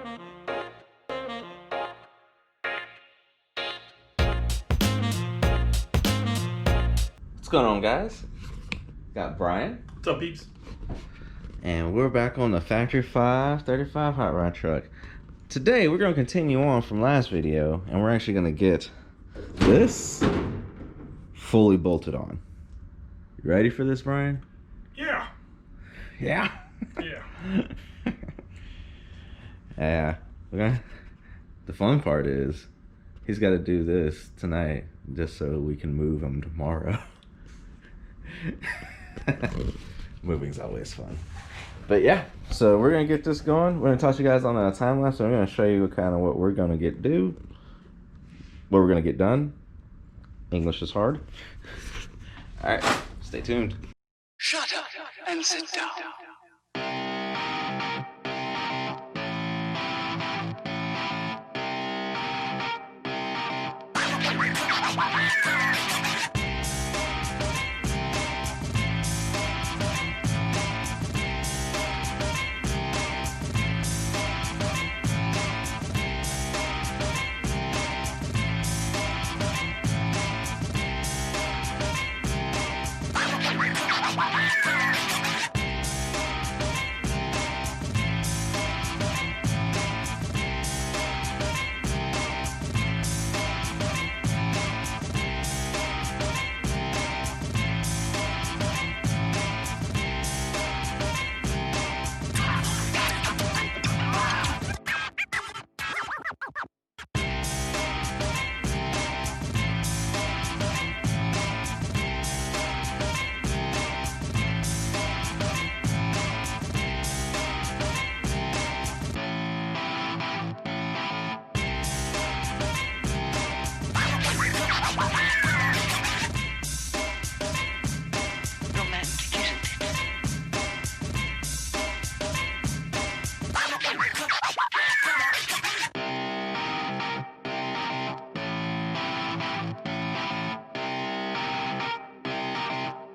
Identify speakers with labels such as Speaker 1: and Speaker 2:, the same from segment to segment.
Speaker 1: What's going on, guys? Got Brian.
Speaker 2: What's up, peeps?
Speaker 1: And we're back on the Factory 535 hot rod truck. Today we're going to continue on from last video, and we're actually going to get this fully bolted on. You ready for this, Brian?
Speaker 2: Yeah.
Speaker 1: Yeah?
Speaker 2: Yeah.
Speaker 1: Yeah. Okay. The fun part is he's got to do this tonight just so we can move him tomorrow. Moving's always fun. But yeah, so we're gonna get this going. We're gonna toss you guys on a time lapse, so I'm gonna show you kind of what we're gonna what we're gonna get done. English is hard. All right, stay tuned.
Speaker 3: Shut up and sit down.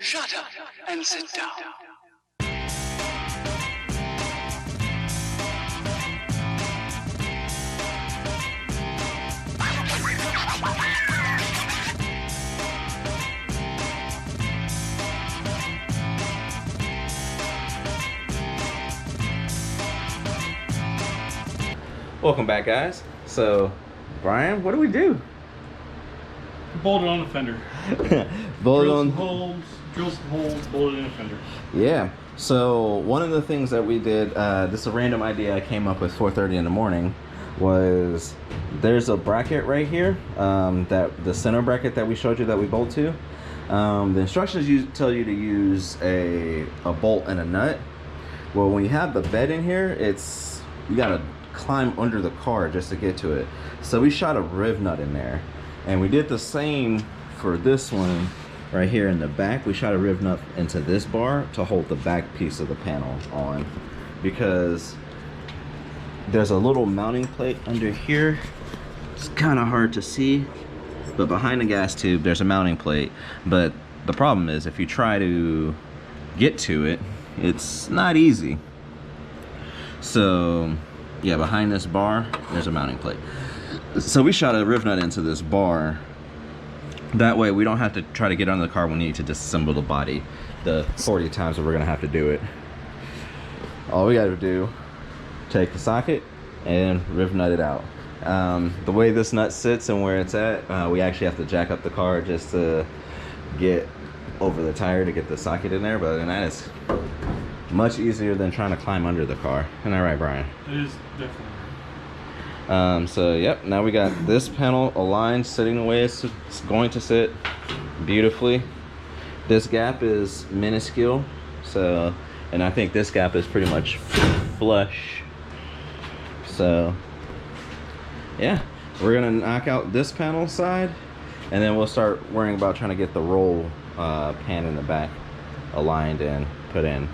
Speaker 3: Shut up and sit down.
Speaker 1: Welcome back, guys. So, Brian, what do we do?
Speaker 2: Bolted on the fender.
Speaker 1: Bolted
Speaker 2: Drill some holes, bolted in a fender.
Speaker 1: Yeah. So one of the things that we did, this is a random idea I came up with 4:30 in the morning, was there's a bracket right here, that the center bracket that we showed you that we bolt to. The instructions tell you to use a bolt and a nut. Well, when you have the bed in here, you gotta climb under the car just to get to it. So we shot a riv nut in there, and we did the same for this one. Right here in the back, we shot a riv nut into this bar to hold the back piece of the panel on, because there's a little mounting plate under here. It's kind of hard to see, but behind the gas tube there's a mounting plate. But the problem is, if you try to get to it, it's not easy. So yeah, behind this bar there's a mounting plate. So we shot a riv nut into this bar. That way we don't have to try to get under the car when we need to disassemble the body the 40 times that we're gonna have to do it. All we gotta do, take the socket and riv nut it out. The way this nut sits and where it's at, we actually have to jack up the car just to get over the tire to get the socket in there, but other than that, it's much easier than trying to climb under the car. Isn't that right, Brian?
Speaker 2: It is definitely.
Speaker 1: So yep, now we got this panel aligned, sitting the way it's going to sit beautifully. This gap is minuscule, so, and I think this gap is pretty much flush. So yeah, we're gonna knock out this panel side, and then we'll start worrying about trying to get the roll pan in the back aligned and put in.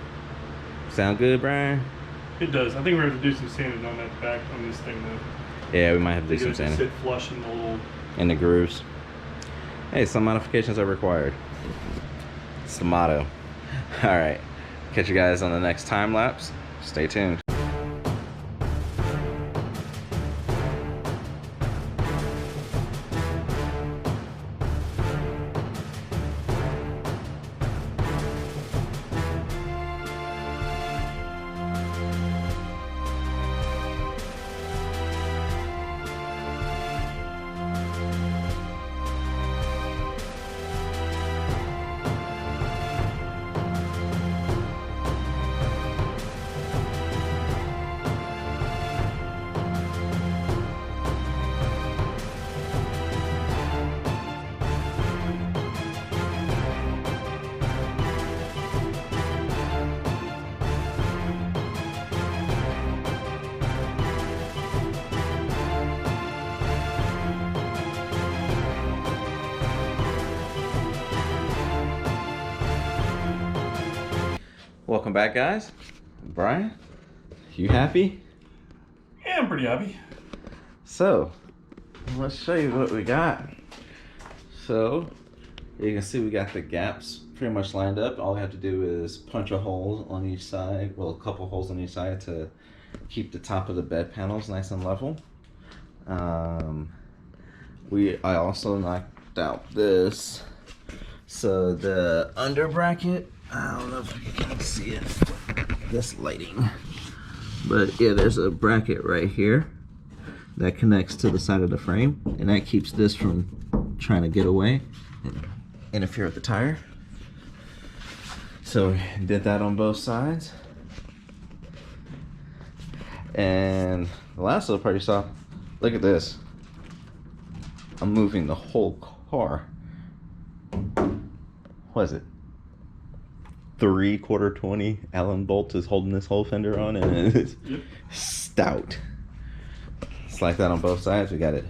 Speaker 1: Sound good, Brian?
Speaker 2: It does. I think we're going to do some sanding on that back on this thing though.
Speaker 1: Yeah, we might have to do some sanding.
Speaker 2: Sit flush in the little...
Speaker 1: in the grooves. Hey, some modifications are required. It's the motto. Alright, catch you guys on the next time lapse. Stay tuned. Welcome back, guys. Brian, you happy?
Speaker 2: Yeah, I'm pretty happy.
Speaker 1: So, let's show you what we got. So, you can see we got the gaps pretty much lined up. All we have to do is punch a hole on each side, well, a couple holes on each side to keep the top of the bed panels nice and level. I also knocked out this. So the under bracket, I don't know if you can see it, this lighting. But yeah, there's a bracket right here that connects to the side of the frame, and that keeps this from trying to get away and interfere with the tire. So we did that on both sides. And the last little part you saw, look at this. I'm moving the whole car. What is it? 3/4 20 Allen bolt is holding this whole fender on, and it's stout. It's like that on both sides. We got it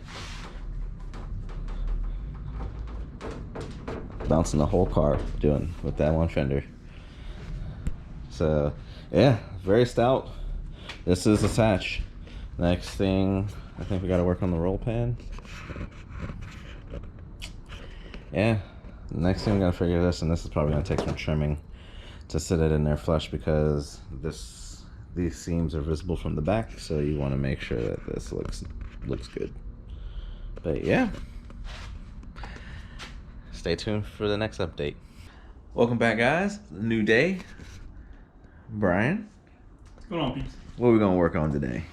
Speaker 1: bouncing the whole car doing with that one fender. So yeah, very stout. This is attached. Next thing, I think we got to work on the roll pan. Yeah, next thing we got to figure this, and this is probably going to take some trimming to sit it in there flush, because these seams are visible from the back, so you want to make sure that this looks good. But yeah, stay tuned for the next update. Welcome back, guys. New day. Brian,
Speaker 2: What's going on, peeps?
Speaker 1: what are we gonna work on today?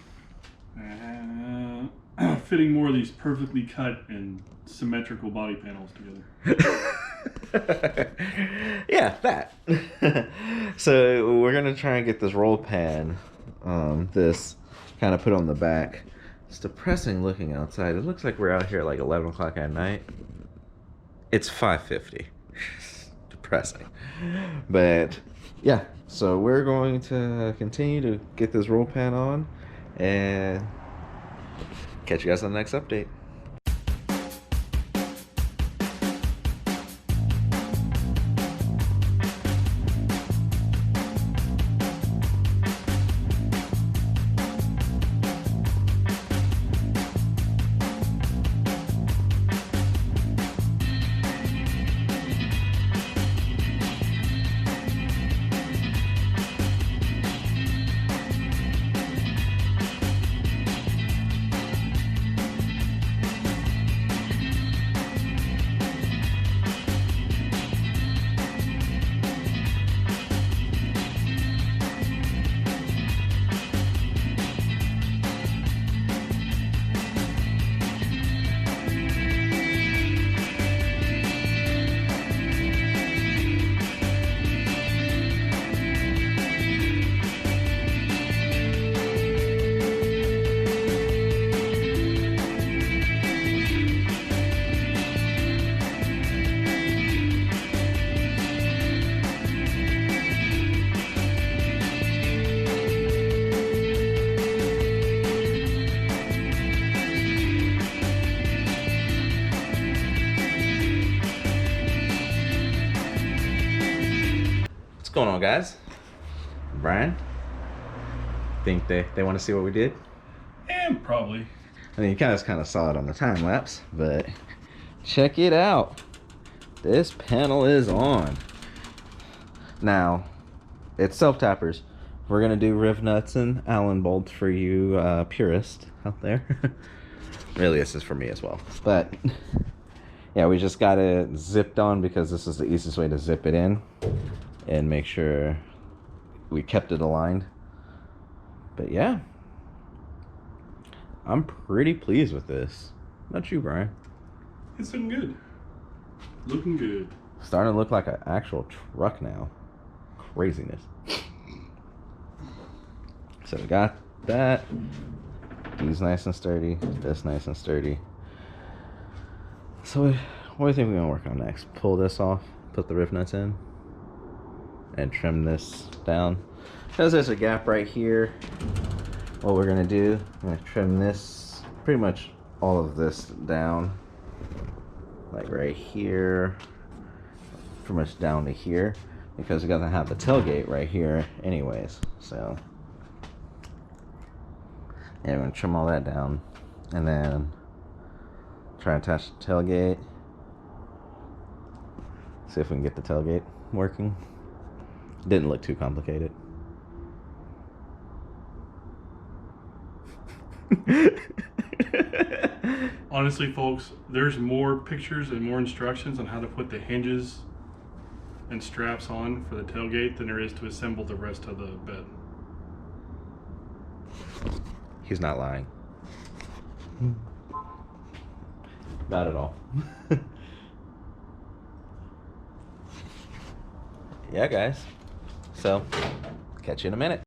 Speaker 2: Fitting more of these perfectly cut and symmetrical body panels together.
Speaker 1: Yeah, that. So we're gonna try and get this roll pan, this kind of put on the back. It's depressing looking outside. It looks like we're out here at like 11 o'clock at night. It's 5:50. Depressing. But yeah, so we're going to continue to get this roll pan on and catch you guys on the next update. What's going on, guys? Brian, think they want to see what we did?
Speaker 2: And probably.
Speaker 1: I mean, you kind of saw it on the time lapse, but check it out. This panel is on. Now, it's self-tappers. We're going to do riv nuts and Allen bolts for you purists out there. Really, this is for me as well. But, yeah, we just got it zipped on because this is the easiest way to zip it in and make sure we kept it aligned. But, yeah. I'm pretty pleased with this. Not you, Brian.
Speaker 2: It's looking good. Looking good.
Speaker 1: Starting to look like an actual truck now. Craziness. So we got that. These nice and sturdy. This nice and sturdy. So what do you think we're gonna work on next? Pull this off, put the riv nuts in, and trim this down. Because there's a gap right here. What we're gonna do, I'm gonna trim this, pretty much all of this down. Like right here. Pretty much down to here. because we got to have the tailgate right here anyways. So yeah, we're gonna trim all that down and then try and attach the tailgate. See if we can get the tailgate working. Didn't look too complicated.
Speaker 2: Honestly, folks, there's more pictures and more instructions on how to put the hinges and straps on for the tailgate than there is to assemble the rest of the bed.
Speaker 1: He's not lying. Not at all. Yeah, guys. So, catch you in a minute.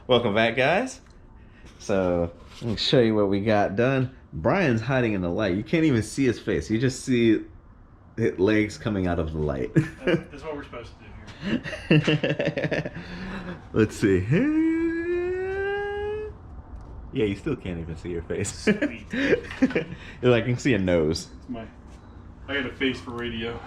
Speaker 1: Welcome back, guys. So let me show you what we got done. Brian's hiding in the light. You can't even see his face. You just see his legs coming out of the light.
Speaker 2: That's what we're supposed to do here.
Speaker 1: Let's see. Yeah, you still can't even see your face.
Speaker 2: Sweet.
Speaker 1: You're like, you can see a nose.
Speaker 2: I got a face for radio.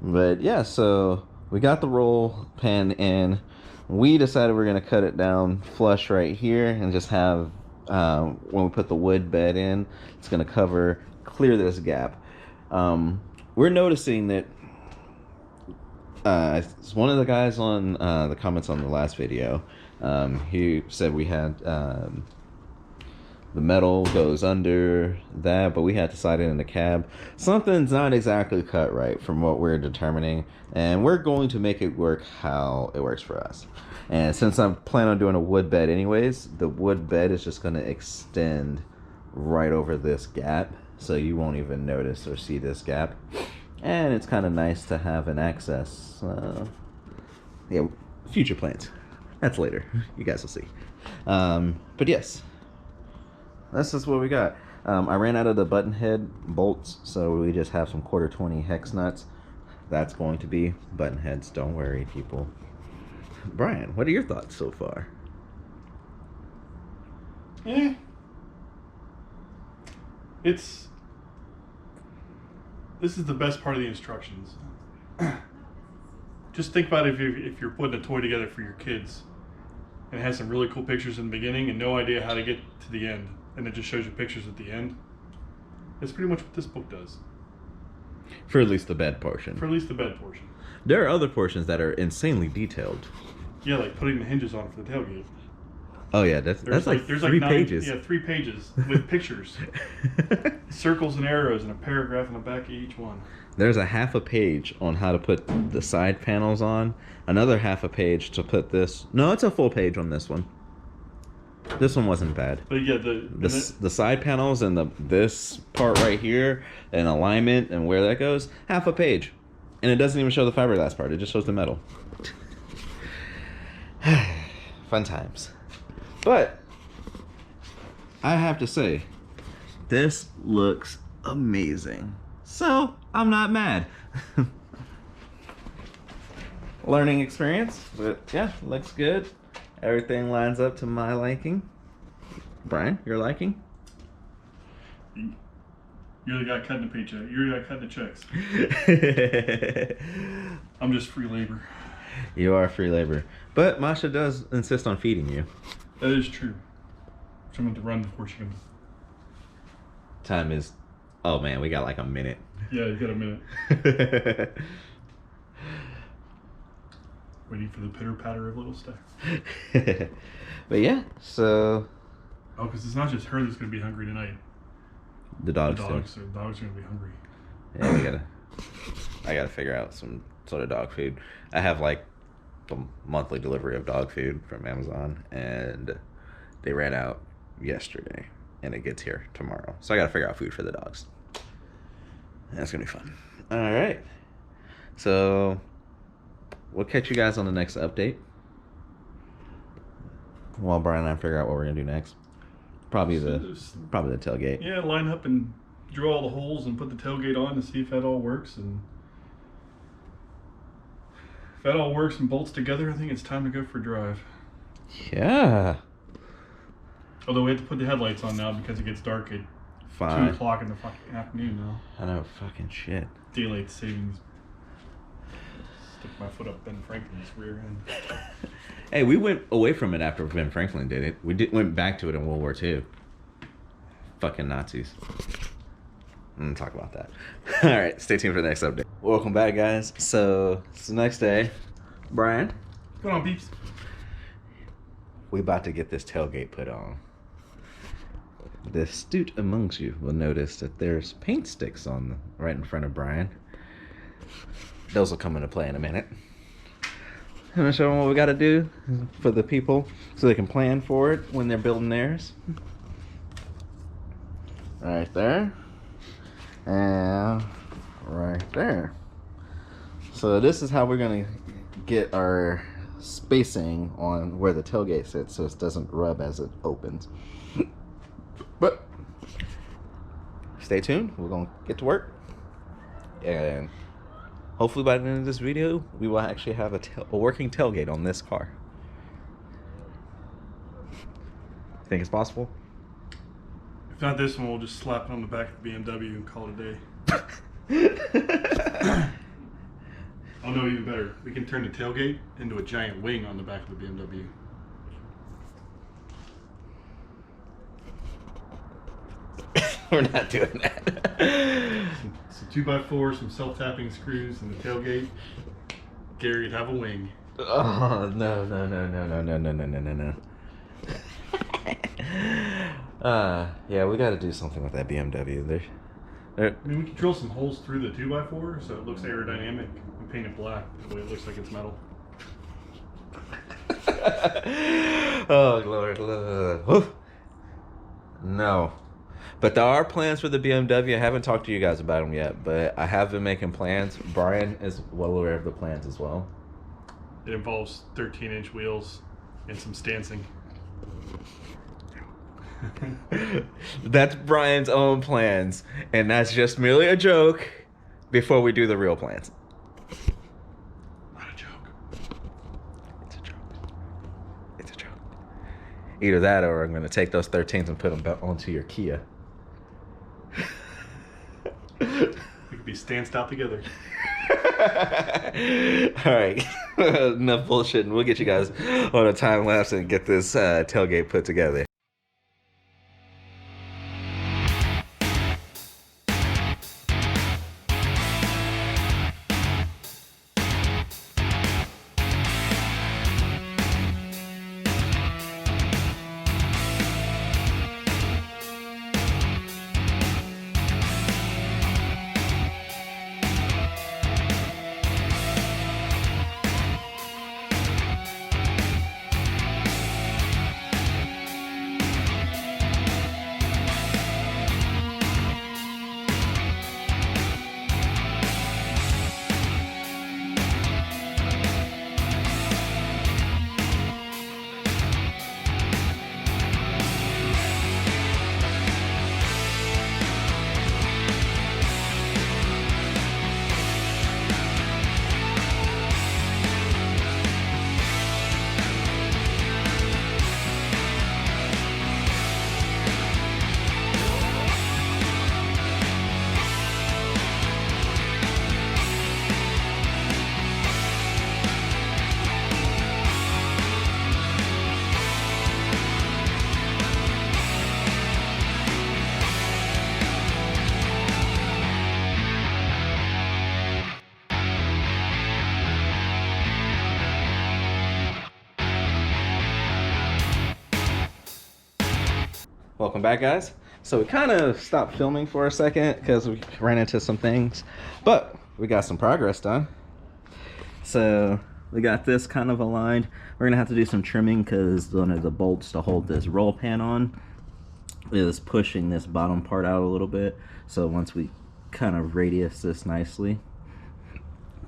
Speaker 1: But yeah, so we got the roll pan in. We decided we're gonna cut it down flush right here and just have when we put the wood bed in, it's gonna clear this gap. We're noticing that one of the guys on the comments on the last video, he said we had the metal goes under that, but we had to slide it in the cab. Something's not exactly cut right from what we're determining, and we're going to make it work how it works for us. And since I'm planning on doing a wood bed anyways, the wood bed is just going to extend right over this gap, so you won't even notice or see this gap. And it's kind of nice to have an access. Yeah, future plans. That's later. You guys will see. But yes, that's just what we got. I ran out of the button head bolts, so we just have some 1/4-20 hex nuts. That's going to be button heads. Don't worry, people. Brian, what are your thoughts so far?
Speaker 2: This is the best part of the instructions. Just think about if you're putting a toy together for your kids and it has some really cool pictures in the beginning and no idea how to get to the end, and it just shows you pictures at the end. That's pretty much what this book does.
Speaker 1: For at least the bed portion.
Speaker 2: For at least the bed portion.
Speaker 1: There are other portions that are insanely detailed.
Speaker 2: Yeah, like putting the hinges on for the tailgate.
Speaker 1: Oh yeah, that's like
Speaker 2: there's
Speaker 1: 3
Speaker 2: 9,
Speaker 1: pages.
Speaker 2: Yeah, 3 pages with pictures, circles and arrows, and a paragraph in the back of each one.
Speaker 1: There's a half a page on how to put the side panels on. Another half a page to put this. No, it's a full page on this one. This one wasn't bad.
Speaker 2: But yeah,
Speaker 1: the side panels and this part right here and alignment and where that goes, half a page, and it doesn't even show the fiberglass part. It just shows the metal. Fun times. But I have to say, this looks amazing. So, I'm not mad. Learning experience, but yeah, looks good. Everything lines up to my liking. Brian, your liking?
Speaker 2: You're the guy cutting the paycheck. You're the guy cutting the checks. I'm just free labor.
Speaker 1: You are free labor. But Masha does insist on feeding you.
Speaker 2: That is true. So I'm going to run before she comes.
Speaker 1: Time is... Oh man, we got like a minute.
Speaker 2: Yeah, you got a minute. Waiting for the pitter patter of little stuff.
Speaker 1: But yeah, so...
Speaker 2: Oh, because it's not just her that's going to be hungry tonight.
Speaker 1: The dogs
Speaker 2: The dogs are going to be hungry.
Speaker 1: Yeah, I gotta figure out some sort of dog food. I have like the monthly delivery of dog food from Amazon, and they ran out yesterday, and it gets here tomorrow. So I gotta figure out food for the dogs. That's gonna be fun. All right. So we'll catch you guys on the next update. While Brian and I figure out what we're gonna do next. Probably the tailgate.
Speaker 2: Yeah, line up and drill all the holes and put the tailgate on to see if that all works. And if that all works and bolts together, I think it's time to go for a drive.
Speaker 1: Yeah.
Speaker 2: Although we have to put the headlights on now because it gets dark at 2 o'clock in the fucking afternoon now.
Speaker 1: I know, fucking shit.
Speaker 2: Daylight savings. Stick my foot up Ben Franklin's rear end.
Speaker 1: Hey, we went away from it after Ben Franklin did it. We went back to it in World War II. Fucking Nazis. I'm gonna talk about that. All right, stay tuned for the next update. Welcome back, guys. So it's the next day. Brian,
Speaker 2: What's going on, peeps?
Speaker 1: we about to get this tailgate put on. The astute amongst you will notice that there's paint sticks on right in front of Brian. Those will come into play in a minute. I'm gonna show them what we gotta do for the people so they can plan for it when they're building theirs. Right there. And right there. So this is how we're gonna get our spacing on where the tailgate sits so it doesn't rub as it opens. But stay tuned, we're gonna get to work. And hopefully by the end of this video, we will actually have a working tailgate on this car. Think it's possible?
Speaker 2: If not this one, we'll just slap it on the back of the BMW and call it a day. I'll know even better. We can turn the tailgate into a giant wing on the back of the BMW.
Speaker 1: We're not doing that.
Speaker 2: Some 2x4, some self-tapping screws, and the tailgate. Gary'd have a wing.
Speaker 1: Oh, no. Yeah, we gotta do something with that BMW.
Speaker 2: I mean, we can drill some holes through the 2x4 so it looks aerodynamic and paint it black. That way it looks like it's metal.
Speaker 1: Oh, Lord. No. But there are plans for the BMW. I haven't talked to you guys about them yet, but I have been making plans. Brian is well aware of the plans as well.
Speaker 2: It involves 13-inch wheels and some stancing.
Speaker 1: That's Brian's own plans, and that's just merely a joke before we do the real plans.
Speaker 2: Not a joke.
Speaker 1: It's a joke. It's a joke. Either that or I'm going to take those 13s and put them back onto your Kia.
Speaker 2: We could be stanced out together.
Speaker 1: All right. Enough bullshit, and we'll get you guys on a time lapse and get this tailgate put together. Welcome back, guys. So we kind of stopped filming for a second because we ran into some things, but we got some progress done. So we got this kind of aligned. We're gonna have to do some trimming because one of the bolts to hold this roll pan on is pushing this bottom part out a little bit. So once we kind of radius this nicely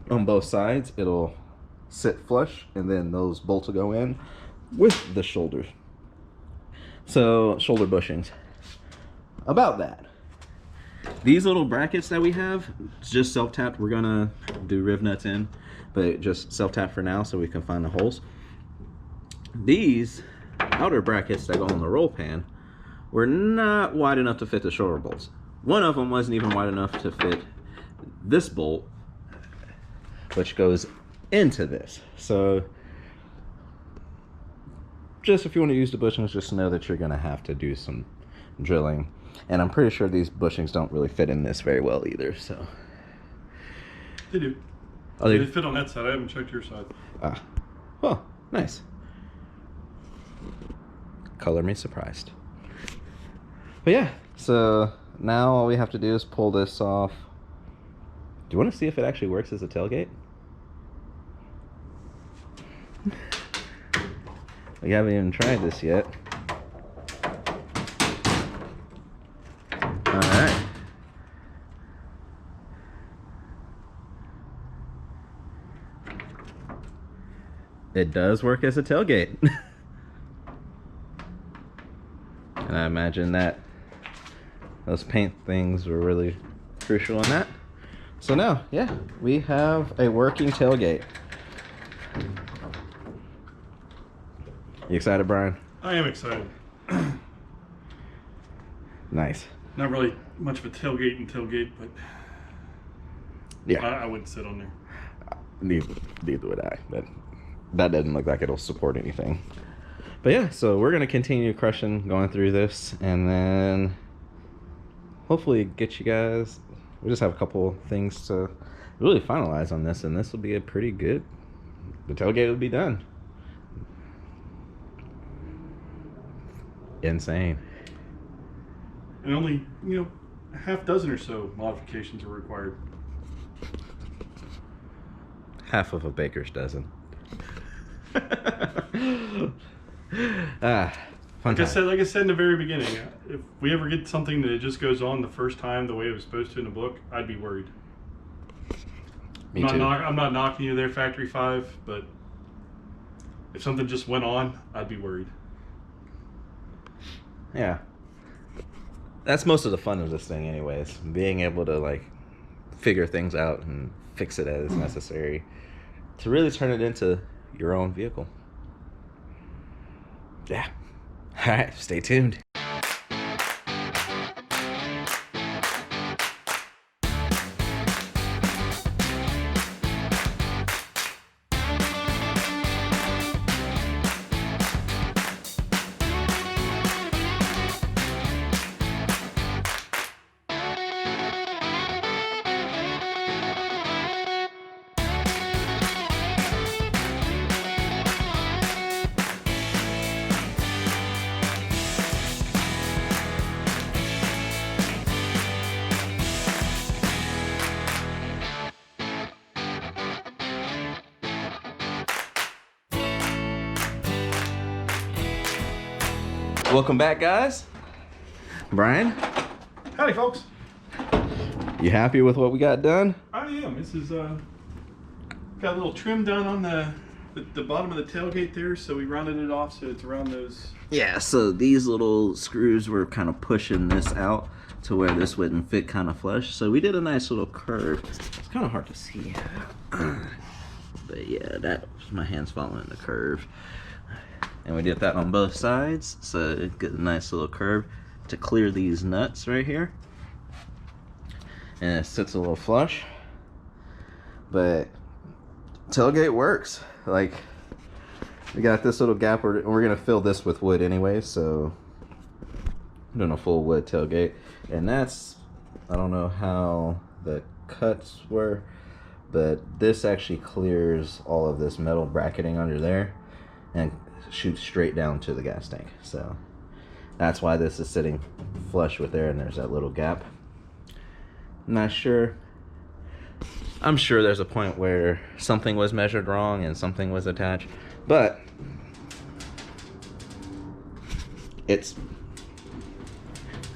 Speaker 1: on both sides, it'll sit flush, and then those bolts will go in with the shoulders. So shoulder bushings. About that, these little brackets that we have, it's just self-tapped. We're gonna do riv nuts in, but just self-tap for now so we can find the holes. These outer brackets that go on the roll pan were not wide enough to fit the shoulder bolts. One of them wasn't even wide enough to fit this bolt, which goes into this. So just if you want to use the bushings, just know that you're going to have to do some drilling. And I'm pretty sure these bushings don't really fit in this very well either. So
Speaker 2: They do.
Speaker 1: Oh,
Speaker 2: They fit on that side. I haven't checked your side.
Speaker 1: Ah, well, nice. Color me surprised. But yeah, so now all we have to do is pull this off. Do you want to see if it actually works as a tailgate? We haven't even tried this yet. Alright. It does work as a tailgate. And I imagine that those paint things were really crucial in that. So now, yeah, we have a working tailgate. You excited, Brian?
Speaker 2: I am excited.
Speaker 1: Nice.
Speaker 2: Not really much of a tailgate, but
Speaker 1: Yeah.
Speaker 2: I wouldn't sit on there.
Speaker 1: Neither would I. That doesn't look like it'll support anything. But yeah, so we're gonna continue crushing, going through this, and then hopefully get you guys. We just have a couple things to really finalize on this, and this will be a pretty good. The tailgate will be done. Insane.
Speaker 2: And only, a half dozen or so modifications are required.
Speaker 1: Half of a baker's dozen. Fun time.
Speaker 2: Like I said in the very beginning, if we ever get something that just goes on the first time the way it was supposed to in the book, I'd be worried.
Speaker 1: Me too.
Speaker 2: I'm not knocking you there, Factory 5, but if something just went on, I'd be worried.
Speaker 1: Yeah. That's most of the fun of this thing anyways. Being able to like figure things out and fix it as necessary to really turn it into your own vehicle. Yeah. All right, stay tuned. Welcome back, guys. Brian,
Speaker 2: Howdy, folks.
Speaker 1: you happy with what we got done?
Speaker 2: I am. This is got a little trim done on the bottom of the tailgate there, so we rounded it off so it's around those.
Speaker 1: Yeah, so these little screws were kind of pushing this out to where this wouldn't fit kind of flush. So we did a nice little curve. It's kind of hard to see. But yeah, that was my hands following the curve. And we did that on both sides, so it gets a nice little curve to clear these nuts right here. And it sits a little flush. But tailgate works. Like, we got this little gap, we're gonna fill this with wood anyway, so I'm doing a full wood tailgate. And that's, I don't know how the cuts were, but this actually clears all of this metal bracketing under there and shoots straight down to the gas tank. So That's why this is sitting flush with there, and there's that little gap. I'm not sure. I'm sure there's a point where something was measured wrong and something was attached, but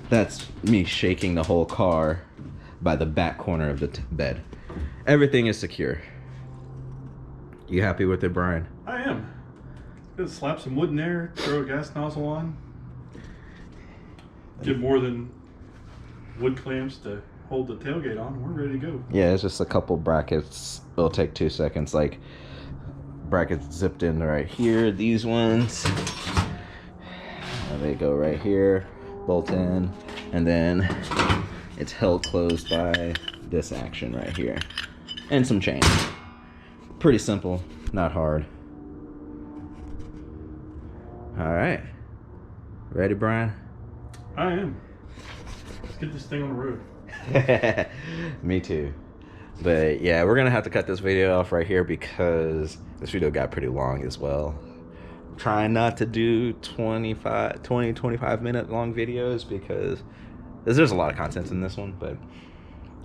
Speaker 1: that's me shaking the whole car by the back corner of the bed. Everything is secure. You happy with it, Brian?
Speaker 2: I am. Gonna slap some wood in there, throw a gas nozzle on. Get more than wood clamps to hold the tailgate on. We're ready to go.
Speaker 1: Yeah, it's just a couple brackets. It'll take 2 seconds. Like, brackets zipped in right here. These ones. And they go right here, bolt in, and then it's held closed by this action right here. And some chain. Pretty simple, not hard. All right. Ready, Brian?
Speaker 2: I am. Let's get this thing on the road.
Speaker 1: Me too. But yeah, we're gonna have to cut this video off right here because this video got pretty long as well. I'm trying not to do 25 minute long videos because there's a lot of content in this one. But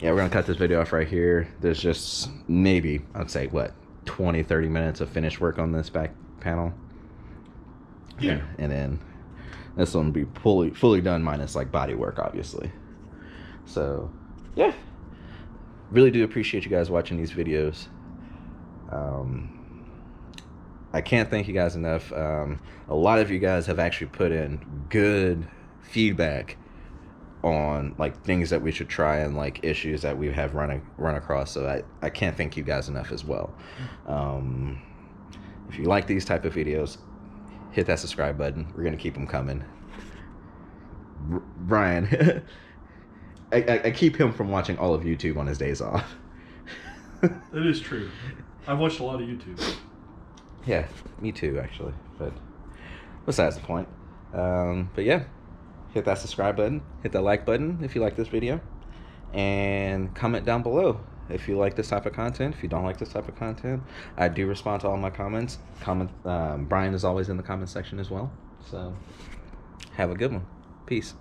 Speaker 1: yeah, we're gonna cut this video off right here. There's just maybe, I'd say, what, 20-30 minutes of finished work on this back panel.
Speaker 2: Yeah.
Speaker 1: And then this one will be fully done minus like body work, obviously. So yeah, really do appreciate you guys watching these videos. I can't thank you guys enough. A lot of you guys have actually put in good feedback on like things that we should try and like issues that we have run across. So I can't thank you guys enough as well. If you like these type of videos, hit that subscribe button. We're gonna keep them coming. Brian, I keep him from watching all of YouTube on his days off.
Speaker 2: That is true. I've watched a lot of YouTube.
Speaker 1: Yeah, me too, actually. But besides the point. But yeah, hit that subscribe button, hit that like button if you like this video, and comment down below if you like this type of content. If you don't like this type of content, I do respond to all my comments. Brian is always in the comment section as well. So have a good one. Peace.